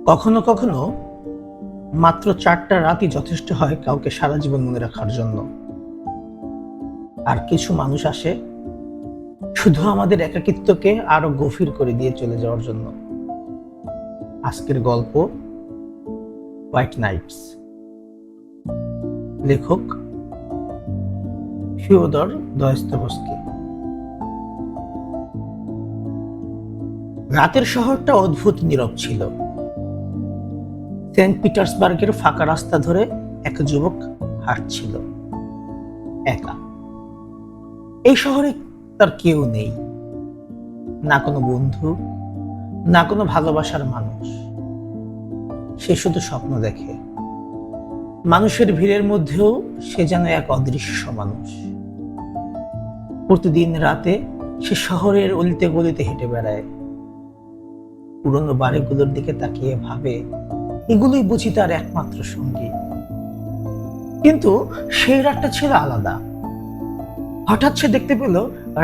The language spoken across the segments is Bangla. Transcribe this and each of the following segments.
কখনো কখনো মাত্র 4টা রাতই যথেষ্ট হয় কাউকে সারা জীবন মনে রাখার জন্য। আর কিছু মানুষ আসে শুধু আমাদের একাকিত্বকে আরো গভীর করে দিয়ে চলে যাওয়ার জন্য। আজকের গল্প হোয়াইট নাইটস। লেখক ফিওদর দস্তয়েভস্কি। রাতের শহরটা অদ্ভুত নীরব ছিল। সেন্ট পিটার্সবার্গের ফাঁকা রাস্তা ধরে এক যুবক হাঁটছিল একা। এই শহরে তার কেউ নেই, না কোনো বন্ধু, না কোনো ভালোবাসার মানুষ। সে শুধু স্বপ্ন দেখে। মানুষের ভিড়ের মধ্যেও সে যেন এক অদৃশ্য মানুষ। প্রতিদিন রাতে সে শহরের অলিতে গলিতে হেঁটে বেড়ায়, পুরনো বাড়িগুলোর দিকে তাকিয়ে ভাবে এগুলোই বুঝি তার একমাত্র সঙ্গী। কিন্তু সেই রাতটা ছিল আলাদা। হঠাৎ সে দেখতে পেল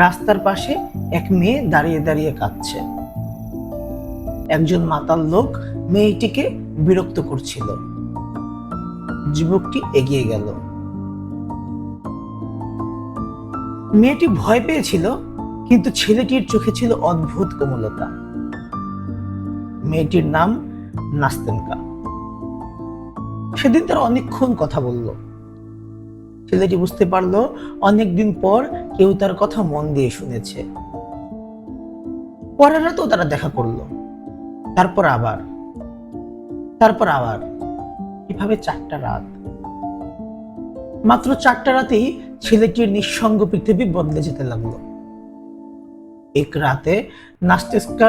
রাস্তার পাশে এক মেয়ে দাঁড়িয়ে দাঁড়িয়ে কাঁদছে। একজন মাতাল লোক মেয়েটিকে বিরক্ত করছিল। যুবকটি এগিয়ে গেল। মেয়েটি ভয় পেয়েছিল, কিন্তু ছেলেটির চোখে ছিল অদ্ভুত কোমলতা। মেয়েটির নাম নাস্তেনকা। সেদিন তারা অনেকক্ষণ কথা বলল। ছেলেটি বুঝতে পারলো অনেকদিন পর কেউ তার কথা মন দিয়ে শুনেছে। পরের রাতেও তারা দেখা করলো। তারপর আবার এভাবে 4টা রাত। মাত্র 4টা রাতেই ছেলেটির নিঃসঙ্গ পৃথিবী বদলে যেতে লাগলো। এক রাতে নাস্তেনকা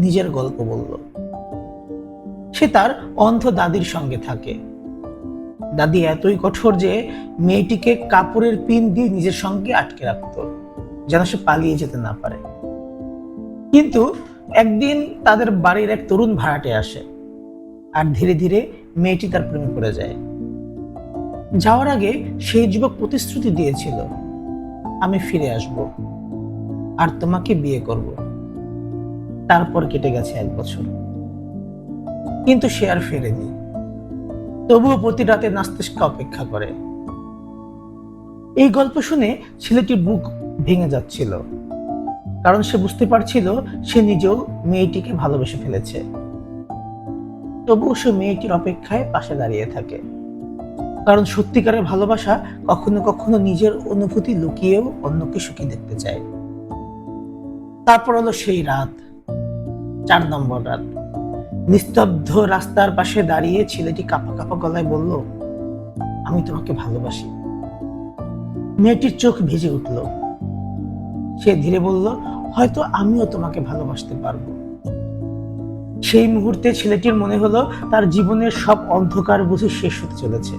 নিজের গল্প বলল। সে তার অন্ধ দাদির সঙ্গে থাকে। দাদি এতই কঠোর যে মেয়েটিকে কাপড়ের পিন দিয়ে নিজের সঙ্গে আটকে রাখতো, যেন সে পালিয়ে যেতে না পারে। কিন্তু একদিন তাদের বাড়ির এক তরুণ ভাড়াটে আসে, আর ধীরে ধীরে মেয়েটি তার প্রেমে পড়ে যায়। যাওয়ার আগে সেই যুবক প্রতিশ্রুতি দিয়েছিল, আমি ফিরে আসব আর তোমাকে বিয়ে করব। তারপর কেটে গেছে 1 বছর, কিন্তু সে আর ফেরেনি। তবুও প্রতি রাতে নাস্তেনকা অপেক্ষা করে। এই গল্প শুনে ছেলেটির বুক ভেঙে যাচ্ছিল, কারণ সে বুঝতে পারছিল সে নিজেও মেয়েটিকে ভালোবেসে ফেলেছে। তবুও সে মেয়েটির অপেক্ষায় পাশে দাঁড়িয়ে থাকে, কারণ সত্যিকারের ভালোবাসা কখনো কখনো নিজের অনুভূতি লুকিয়েও অন্যকে সুখী দেখতে চায়। তারপর হলো সেই রাত, 4 নম্বর রাত। নিস্তব্ধ রাস্তার পাশে দাঁড়িয়ে ছেলেটি কাঁপা কাঁপা গলায় বলল, আমি তোমাকে ভালোবাসি। মেয়েটির চোখ ভিজে উঠল। সে ধীরে বলল, হয়তো আমিও তোমাকে ভালোবাসতে পারবো। সেই মুহূর্তে ছেলেটির মনে হলো তার জীবনের সব অন্ধকার বুঝি শেষ হতে চলেছে।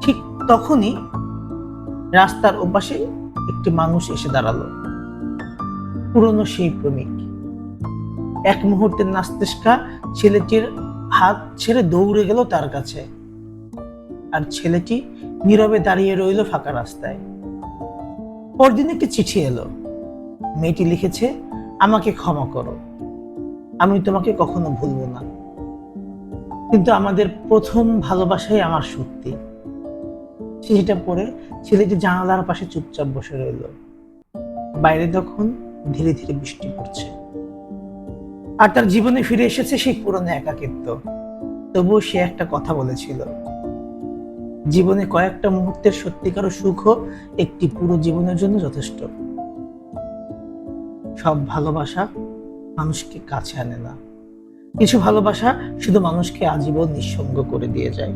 ঠিক তখনই রাস্তার ওপাশে একটি মানুষ এসে দাঁড়ালো, পুরনো সেই প্রেমিক। এক মুহূর্তে নাস্তেনকা ছেলেটির হাত ছেড়ে দৌড়ে গেল তার কাছে, আর ছেলেটি নীরবে দাঁড়িয়ে রইল ফাঁকা রাস্তায়। পরদিন একটি চিঠি এলো। মেয়েটি লিখেছে, আমাকে ক্ষমা করো, আমি তোমাকে কখনো ভুলবো না, কিন্তু আমাদের প্রথম ভালোবাসাই আমার সত্যি। চিঠিটা পড়ে ছেলেটি জানালার পাশে চুপচাপ বসে রইল। বাইরে তখন ধীরে ধীরে বৃষ্টি পড়ছে, আর তার জীবনে ফিরে এসেছে সেই পুরনো একাকিত্ব। তবুও সে একটা কথা বলেছিল, জীবনে কয়েকটা মুহূর্তের সত্যিকার সুখও একটি পুরো জীবনের জন্য যথেষ্ট। সব ভালোবাসা মানুষকে কাছে আনে না, কিছু ভালোবাসা শুধু মানুষকে আজীবন নিঃসঙ্গ করে দিয়ে যায়।